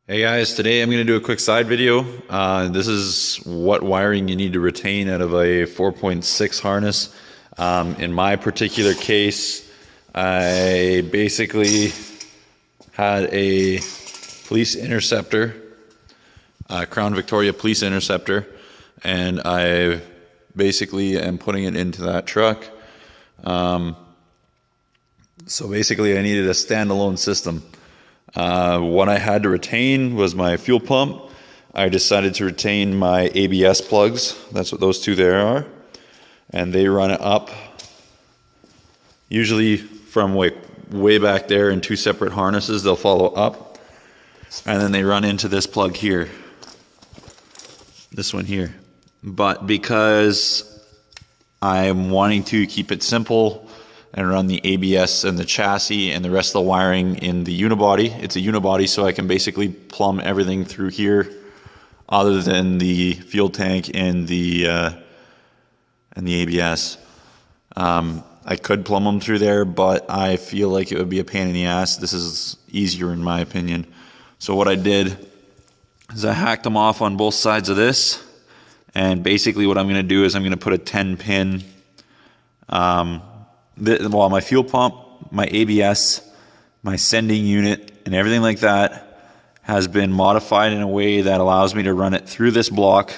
Hey guys, today I'm going to do a quick side video. This is what wiring you need to retain out of a 4.6 harness. In my particular case, I basically had a police interceptor, Crown Victoria police interceptor, and I basically am putting it into that truck. So basically I needed a standalone system. What I had to retain was my fuel pump. I decided to retain my ABS plugs. That's what those two there are. And they run up, usually from way back there in two separate harnesses. They'll follow up. And then they run into this plug here. This one here. But because I'm wanting to keep it simple and run the ABS and the chassis and the rest of the wiring in the unibody. It's a unibody, so I can basically plumb everything through here other than the fuel tank and the ABS. I could plumb them through there, but I feel like it would be a pain in the ass. This is easier in my opinion. So what I did is I hacked them off on both sides of this, and basically what I'm going to do is I'm going to put a 10-pin my fuel pump, my ABS, my sending unit, and everything like that has been modified in a way that allows me to run it through this block,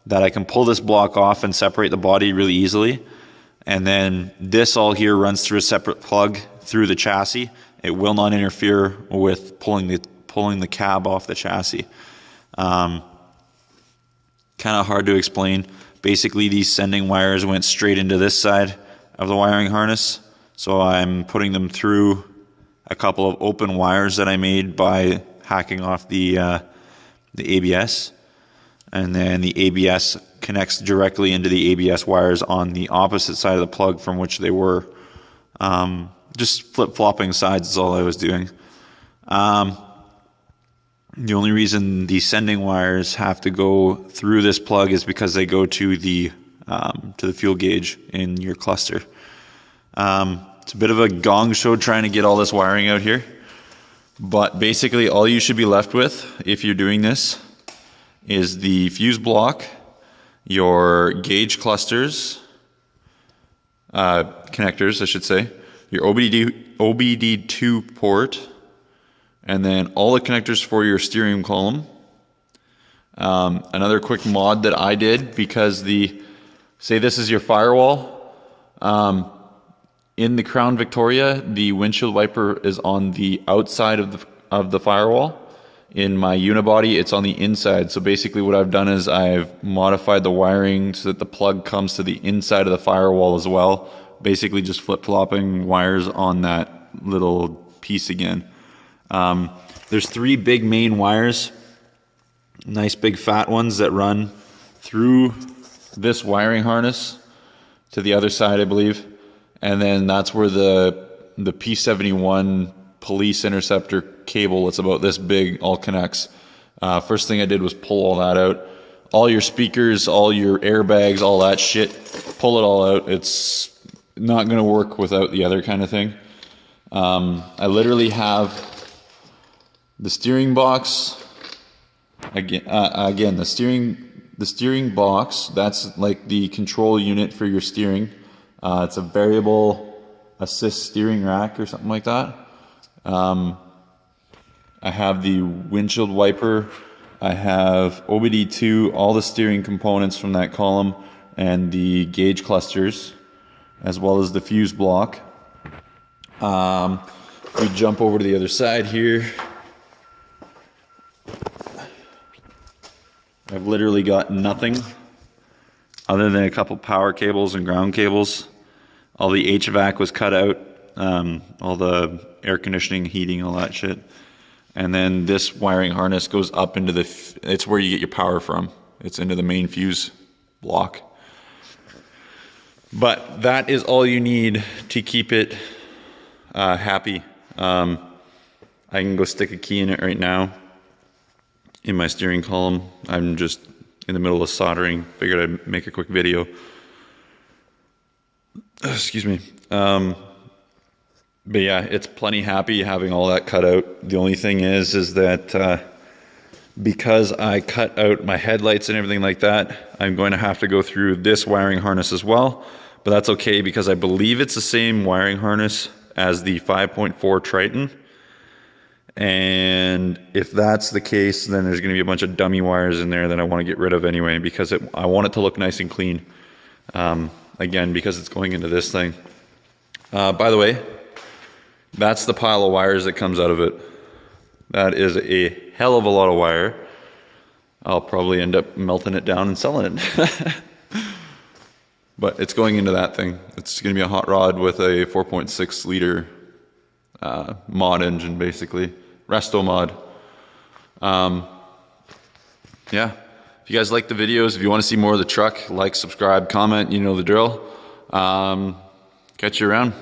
that I can pull this block off and separate the body really easily. And then this all here runs through a separate plug through the chassis. It will not interfere with pulling the cab off the chassis. Kind of hard to explain. Basically, these sending wires went straight into this side of the wiring harness, so I'm putting them through a couple of open wires that I made by hacking off the ABS, and then the ABS connects directly into the ABS wires on the opposite side of the plug from which they were. Just flip-flopping sides is all I was doing. The only reason the sending wires have to go through this plug is because they go to the fuel gauge in your cluster. It's a bit of a gong show trying to get all this wiring out here, but basically all you should be left with if you're doing this is the fuse block, your gauge clusters, connectors I should say, your OBD2 port, and then all the connectors for your steering column. Another quick mod that I did, because say this is your firewall. In the Crown Victoria, the windshield wiper is on the outside of the firewall. In my unibody, it's on the inside. So basically what I've done is I've modified the wiring so that the plug comes to the inside of the firewall as well. Basically just flip-flopping wires on that little piece again. There's three big main wires, nice big fat ones that run through this wiring harness to the other side, I believe, and then that's where the P71 police interceptor cable that's about this big all connects. First thing I did was pull all that out. All your speakers, all your airbags, all that shit, pull it all out. It's not going to work without the other kind of thing. I literally have the steering box, again the steering box, that's like the control unit for your steering. It's a variable assist steering rack or something like that. I have the windshield wiper. I have OBD2, all the steering components from that column, and the gauge clusters, as well as the fuse block. We jump over to the other side here. I've literally got nothing other than a couple power cables and ground cables. All the HVAC was cut out, all the air conditioning, heating, all that shit. And then this wiring harness goes up into it's where you get your power from. It's into the main fuse block. But that is all you need to keep it happy. I can go stick a key in it right now in my steering column. I'm just in the middle of soldering. Figured I'd make a quick video. Excuse me. But yeah, it's plenty happy having all that cut out. The only thing is that because I cut out my headlights and everything like that, I'm going to have to go through this wiring harness as well. But that's okay because I believe it's the same wiring harness as the 5.4 Triton. And if that's the case, then there's going to be a bunch of dummy wires in there that I want to get rid of anyway, because I want it to look nice and clean. Again, because it's going into this thing. By the way, that's the pile of wires that comes out of it. That is a hell of a lot of wire. I'll probably end up melting it down and selling it. But it's going into that thing. It's going to be a hot rod with a 4.6 liter mod engine, basically. Resto mod. Yeah. If you guys like the videos, if you want to see more of the truck, like, subscribe, comment, you know the drill. Catch you around.